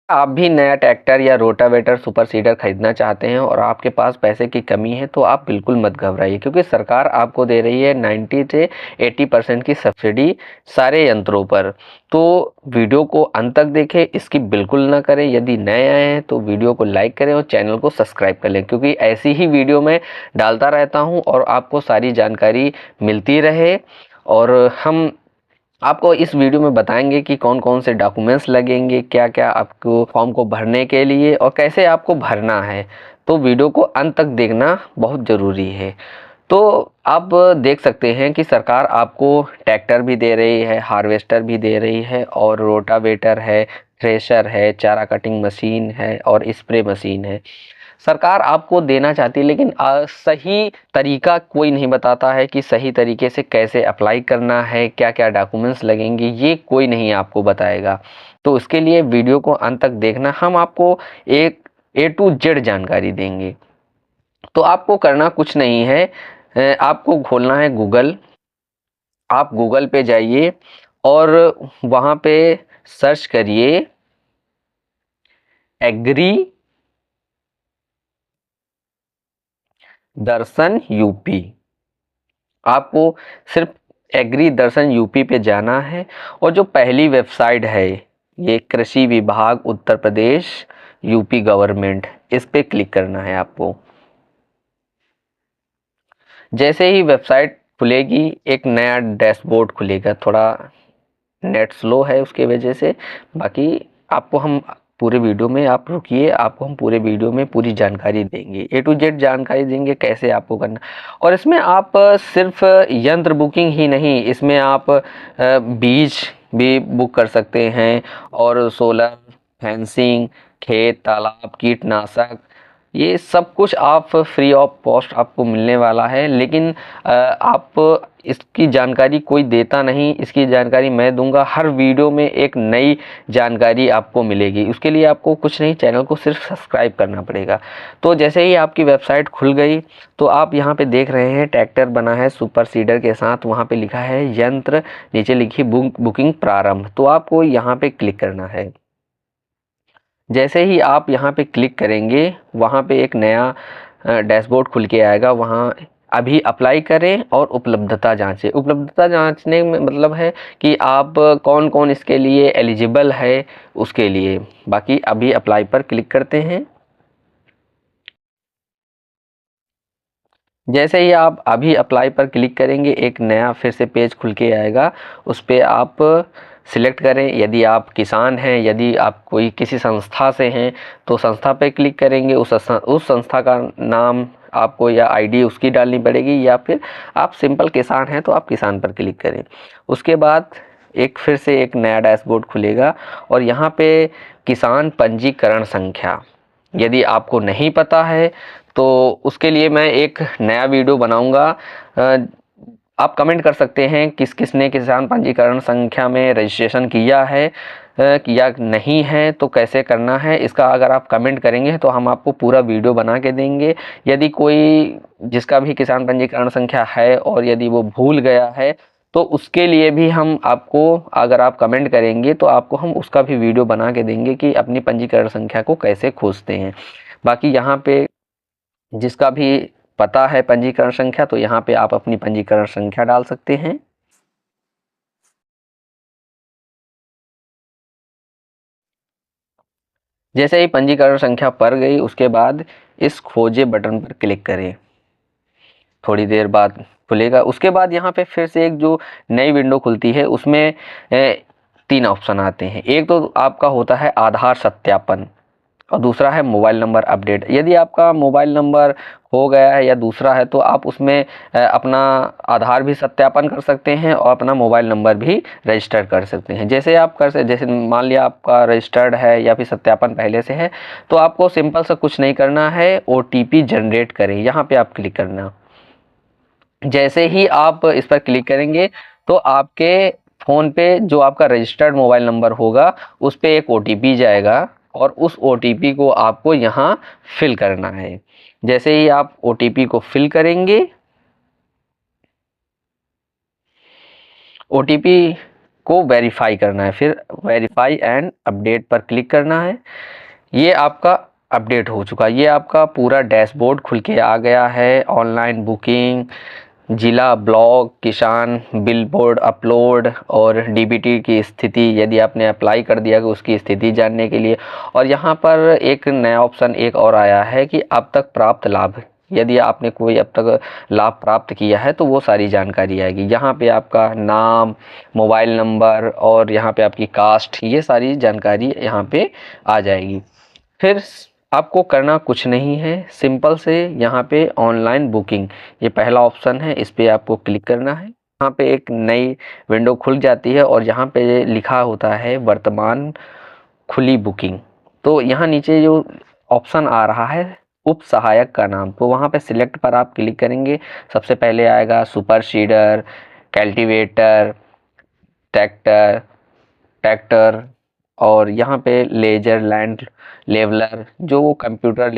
आप भी नया ट्रैक्टर या रोटावेटर सुपर सीडर खरीदना चाहते हैं और आपके पास पैसे की कमी है तो आप बिल्कुल मत घबराइए, क्योंकि सरकार आपको दे रही है 90 से 80% की सब्सिडी सारे यंत्रों पर। तो वीडियो को अंत तक देखें, इसकी बिल्कुल ना करें। यदि नए आए हैं तो वीडियो को लाइक करें और चैनल को सब्सक्राइब कर लें, क्योंकि ऐसी ही वीडियो मैं डालता रहता हूँ और आपको सारी जानकारी मिलती रहे। और हम आपको इस वीडियो में बताएंगे कि कौन कौन से डॉक्यूमेंट्स लगेंगे, क्या क्या आपको फॉर्म को भरने के लिए और कैसे आपको भरना है। तो वीडियो को अंत तक देखना बहुत ज़रूरी है। तो आप देख सकते हैं कि सरकार आपको ट्रैक्टर भी दे रही है, हार्वेस्टर भी दे रही है और रोटावेटर है, थ्रेशर है, चारा कटिंग मशीन है और स्प्रे मशीन है। सरकार आपको देना चाहती है, लेकिन सही तरीका कोई नहीं बताता है कि सही तरीके से कैसे अप्लाई करना है, क्या क्या डॉक्यूमेंट्स लगेंगे, ये कोई नहीं आपको बताएगा। तो उसके लिए वीडियो को अंत तक देखना, हम आपको एक A to Z जानकारी देंगे। तो आपको करना कुछ नहीं है, आपको खोलना है गूगल। आप गूगल पे जाइए और वहाँ पे सर्च करिए एग्री दर्शन यूपी। आपको सिर्फ एग्री दर्शन यूपी पे जाना है और जो पहली वेबसाइट है ये कृषि विभाग उत्तर प्रदेश यूपी गवर्नमेंट, इस पे क्लिक करना है आपको। जैसे ही वेबसाइट खुलेगी एक नया डैशबोर्ड खुलेगा। थोड़ा नेट स्लो है उसके वजह से, बाकी आपको हम पूरे वीडियो में, आप रुकिए, आपको हम पूरे वीडियो में पूरी जानकारी देंगे, A to Z जानकारी देंगे कैसे आपको करना। और इसमें आप सिर्फ यंत्र बुकिंग ही नहीं, इसमें आप बीज भी बुक कर सकते हैं और सोलर, फेंसिंग, खेत तालाब, कीटनाशक, ये सब कुछ आप फ्री ऑफ कॉस्ट आपको मिलने वाला है। लेकिन आप इसकी जानकारी कोई देता नहीं, इसकी जानकारी मैं दूंगा। हर वीडियो में एक नई जानकारी आपको मिलेगी। उसके लिए आपको कुछ नहीं, चैनल को सिर्फ सब्सक्राइब करना पड़ेगा। तो जैसे ही आपकी वेबसाइट खुल गई तो आप यहाँ पे देख रहे हैं ट्रैक्टर बना है सुपर सीडर के साथ, वहाँ पे लिखा है यंत्र, नीचे लिखी बुकिंग प्रारंभ। तो आपको यहाँ पे क्लिक करना है। जैसे ही आप यहाँ पे क्लिक करेंगे वहाँ पे एक नया डैशबोर्ड खुल के आएगा। वहाँ अभी अप्लाई करें और उपलब्धता जांचें। उपलब्धता जांचने में मतलब है कि आप कौन कौन इसके लिए एलिजिबल है उसके लिए। बाकी अभी अप्लाई पर क्लिक करते हैं। जैसे ही आप अभी अप्लाई पर क्लिक करेंगे एक नया फिर से पेज खुल के आएगा। उस पर आप सिलेक्ट करें, यदि आप किसान हैं, यदि आप कोई किसी संस्था से हैं तो संस्था पे क्लिक करेंगे। उस संस्था का नाम आपको या आईडी उसकी डालनी पड़ेगी, या फिर आप सिंपल किसान हैं तो आप किसान पर क्लिक करें। उसके बाद एक फिर से एक नया डैशबोर्ड खुलेगा और यहाँ पे किसान पंजीकरण संख्या, यदि आपको नहीं पता है तो उसके लिए मैं एक नया वीडियो बनाऊंगा। आप कमेंट कर सकते हैं किस किसने किसान पंजीकरण संख्या में रजिस्ट्रेशन किया है या नहीं है, तो कैसे करना है इसका अगर आप कमेंट करेंगे तो हम आपको पूरा वीडियो बना के देंगे। यदि कोई जिसका भी किसान पंजीकरण संख्या है और यदि वो भूल गया है तो उसके लिए भी हम आपको, अगर आप कमेंट करेंगे तो आपको हम उसका भी वीडियो बना के देंगे कि अपनी पंजीकरण संख्या को कैसे खोजते हैं। बाकी यहाँ पे जिसका भी पता है पंजीकरण संख्या तो यहाँ पे आप अपनी पंजीकरण संख्या डाल सकते हैं। जैसे ही पंजीकरण संख्या पड़ गई उसके बाद इस खोजे बटन पर क्लिक करें। थोड़ी देर बाद खुलेगा। उसके बाद यहाँ पे फिर से एक जो नई विंडो खुलती है उसमें तीन ऑप्शन आते हैं। एक तो आपका होता है आधार सत्यापन और दूसरा है मोबाइल नंबर अपडेट। यदि आपका मोबाइल नंबर हो गया है या दूसरा है तो आप उसमें अपना आधार भी सत्यापन कर सकते हैं और अपना मोबाइल नंबर भी रजिस्टर कर सकते हैं। जैसे आप जैसे मान लिया आपका रजिस्टर्ड है या फिर सत्यापन पहले से है तो आपको सिंपल सा कुछ नहीं करना है, OTP जनरेट करें, यहाँ पे आप क्लिक करना। जैसे ही आप इस पर क्लिक करेंगे तो आपके फ़ोन पे जो आपका रजिस्टर्ड मोबाइल नंबर होगा उस पे एक OTP जाएगा और उस OTP को आपको यहाँ फिल करना है। जैसे ही आप OTP को फिल करेंगे, OTP को वेरीफाई करना है, फिर वेरीफाई एंड अपडेट पर क्लिक करना है। ये आपका अपडेट हो चुका है, ये आपका पूरा डैशबोर्ड खुल के आ गया है। ऑनलाइन बुकिंग, जिला, ब्लॉक, किसान, बिल बोर्ड अपलोड और डीबीटी की स्थिति, यदि आपने अप्लाई कर दिया कि उसकी स्थिति जानने के लिए। और यहाँ पर एक नया ऑप्शन एक और आया है कि अब तक प्राप्त लाभ, यदि आपने कोई अब तक लाभ प्राप्त किया है तो वो सारी जानकारी आएगी। यहाँ पे आपका नाम, मोबाइल नंबर और यहाँ पे आपकी कास्ट, ये सारी जानकारी यहाँ पे आ जाएगी। फिर आपको करना कुछ नहीं है, सिंपल से यहाँ पे ऑनलाइन बुकिंग, ये पहला ऑप्शन है, इस पे आपको क्लिक करना है। यहाँ पे एक नई विंडो खुल जाती है और यहाँ पे लिखा होता है वर्तमान खुली बुकिंग। तो यहाँ नीचे जो ऑप्शन आ रहा है उप सहायक का नाम, तो वहाँ पे सिलेक्ट पर आप क्लिक करेंगे। सबसे पहले आएगा super seeder, cultivator, tractor, tractor और यहाँ पे लेजर लैंड लेवलर, जो वो कंप्यूटर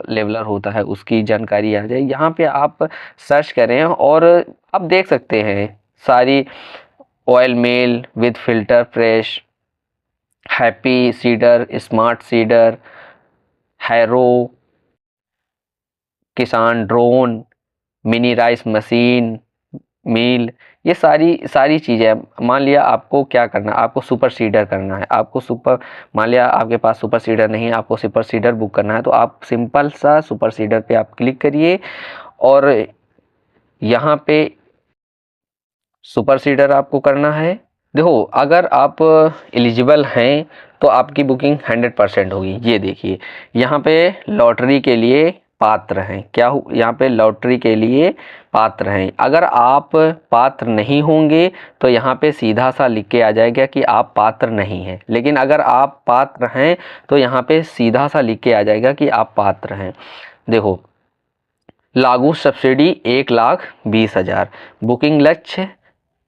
लेवलर होता है उसकी जानकारी आ जाए। यहाँ पे आप सर्च करें और आप देख सकते हैं सारी, oil mail with filter fresh, happy seeder, smart cedar, harrow, किसान ड्रोन, मिनी राइस मशीन, मील, ये सारी चीज़ें। मान लिया आपको क्या करना है, आपको सुपर सीडर करना है, आपको सुपर, मान लिया आपके पास सुपर सीडर नहीं है, आपको सुपर सीडर बुक करना है, तो आप सिंपल सा सुपर सीडर पे आप क्लिक करिए और यहाँ पे सुपर सीडर आपको करना है। देखो, अगर आप एलिजिबल हैं तो आपकी बुकिंग 100% होगी। ये देखिए यहाँ पे लॉटरी के लिए पात्र हैं, क्या यहाँ पे लॉटरी के लिए पात्र हैं। अगर आप पात्र नहीं होंगे तो यहाँ पे सीधा सा लिख के आ जाएगा कि आप पात्र नहीं हैं, लेकिन अगर आप पात्र हैं तो यहाँ पे सीधा सा लिख के आ जाएगा कि आप पात्र हैं। देखो, लागू सब्सिडी 1,20,000, बुकिंग लक्ष्य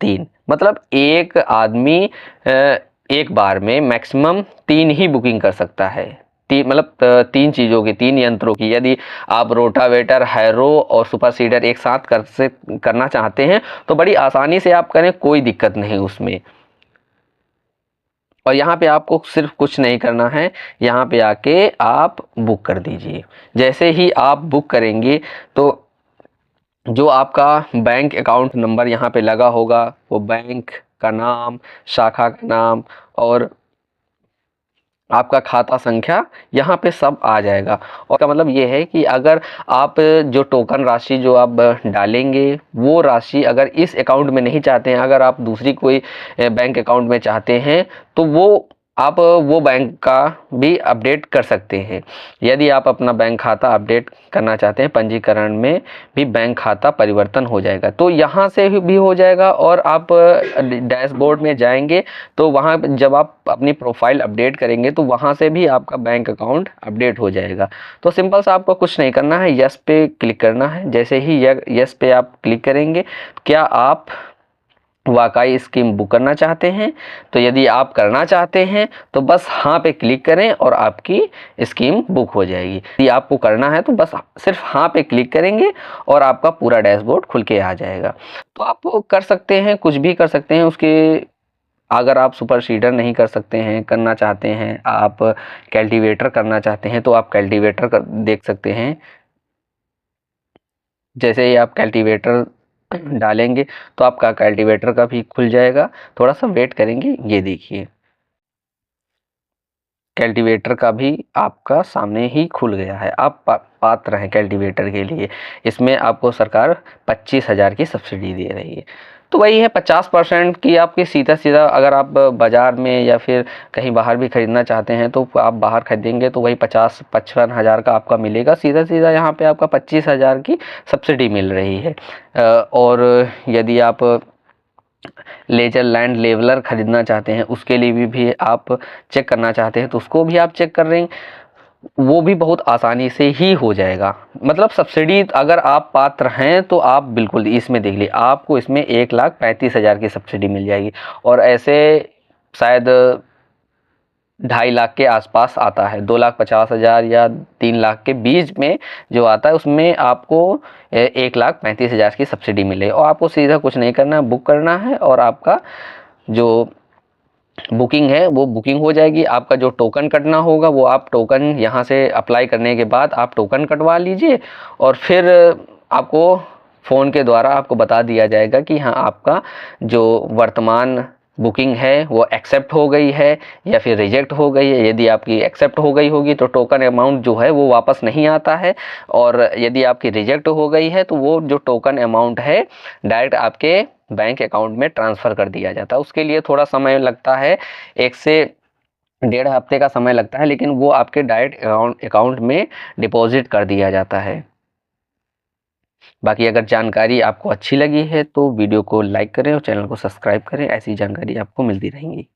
3, मतलब एक आदमी एक बार में मैक्सिमम 3 ही बुकिंग कर सकता है। मतलब 3 चीज़ों की, 3 यंत्रों की। यदि आप रोटावेटर, हैरो और सुपर सीडर एक साथ करना चाहते हैं तो बड़ी आसानी से आप करें, कोई दिक्कत नहीं उसमें। और यहाँ पे आपको सिर्फ कुछ नहीं करना है, यहाँ पे आके आप बुक कर दीजिए। जैसे ही आप बुक करेंगे तो जो आपका बैंक अकाउंट नंबर यहाँ पे लगा होगा, वो बैंक का नाम, शाखा का नाम और आपका खाता संख्या यहाँ पे सब आ जाएगा। और का मतलब ये है कि अगर आप जो टोकन राशि जो आप डालेंगे, वो राशि अगर इस अकाउंट में नहीं चाहते हैं, अगर आप दूसरी कोई बैंक अकाउंट में चाहते हैं तो वो आप वो बैंक का भी अपडेट कर सकते हैं। यदि आप अपना बैंक खाता अपडेट करना चाहते हैं, पंजीकरण में भी बैंक खाता परिवर्तन हो जाएगा, तो यहाँ से भी हो जाएगा। और आप डैशबोर्ड में जाएंगे तो वहाँ जब आप अपनी प्रोफाइल अपडेट करेंगे तो वहाँ से भी आपका बैंक अकाउंट अपडेट हो जाएगा। तो सिंपल सा आपको कुछ नहीं करना है, यस पे क्लिक करना है। जैसे ही यस पे आप क्लिक करेंगे, क्या आप वाकई स्कीम बुक करना चाहते हैं? तो यदि आप करना चाहते हैं तो बस हाँ पे क्लिक करें और आपकी स्कीम बुक हो जाएगी। यदि आपको करना है तो बस सिर्फ हाँ पे क्लिक करेंगे और आपका पूरा डैशबोर्ड खुल के आ जाएगा। तो आप कर सकते हैं, कुछ भी कर सकते हैं उसके। अगर आप सुपर सीडर नहीं कर सकते हैं, करना चाहते हैं, आप कल्टीवेटर करना चाहते हैं तो आप कल्टीवेटर देख सकते हैं। जैसे ही आप कल्टीवेटर डालेंगे तो आपका कल्टीवेटर का भी खुल जाएगा। थोड़ा सा वेट करेंगे, ये देखिए कल्टीवेटर का भी आपका सामने ही खुल गया है। आप पात्र हैं कल्टीवेटर के लिए। इसमें आपको सरकार 25,000 की सब्सिडी दे रही है। तो वही है 50% की आपकी सीधा अगर आप बाज़ार में या फिर कहीं बाहर भी ख़रीदना चाहते हैं तो आप बाहर खरीदेंगे तो वही 55,000 का आपका मिलेगा। सीधा यहाँ पे आपका 25,000 की सब्सिडी मिल रही है। और यदि आप लेजर लैंड लेवलर ख़रीदना चाहते हैं, उसके लिए भी आप चेक करना चाहते हैं तो उसको भी आप चेक कर रहे हैं, वो भी बहुत आसानी से ही हो जाएगा। मतलब सब्सिडी अगर आप पात्र हैं तो आप बिल्कुल इसमें देख लीजिए, आपको इसमें 1,35,000 की सब्सिडी मिल जाएगी। और ऐसे शायद 2.5 लाख के आसपास आता है, 2,50,000 या 3 लाख के बीच में जो आता है उसमें आपको 1,35,000 की सब्सिडी मिले। और आपको सीधा कुछ नहीं करना है, बुक करना है और आपका जो बुकिंग है वो बुकिंग हो जाएगी। आपका जो टोकन कटना होगा वो आप टोकन यहाँ से अप्लाई करने के बाद आप टोकन कटवा लीजिए और फिर आपको फ़ोन के द्वारा आपको बता दिया जाएगा कि हाँ आपका जो वर्तमान बुकिंग है वो एक्सेप्ट हो गई है या फिर रिजेक्ट हो गई है। यदि आपकी एक्सेप्ट हो गई होगी तो टोकन अमाउंट जो है वो वापस नहीं आता है, और यदि आपकी रिजेक्ट हो गई है तो वो जो टोकन अमाउंट है डायरेक्ट आपके बैंक अकाउंट में ट्रांसफ़र कर दिया जाता है। उसके लिए थोड़ा समय लगता है, 1 से डेढ़ हफ्ते का समय लगता है, लेकिन वो आपके डायरेक्ट अकाउंट में डिपॉज़िट कर दिया जाता है। बाकी अगर जानकारी आपको अच्छी लगी है तो वीडियो को लाइक करें और चैनल को सब्सक्राइब करें, ऐसी जानकारी आपको मिलती रहेंगी।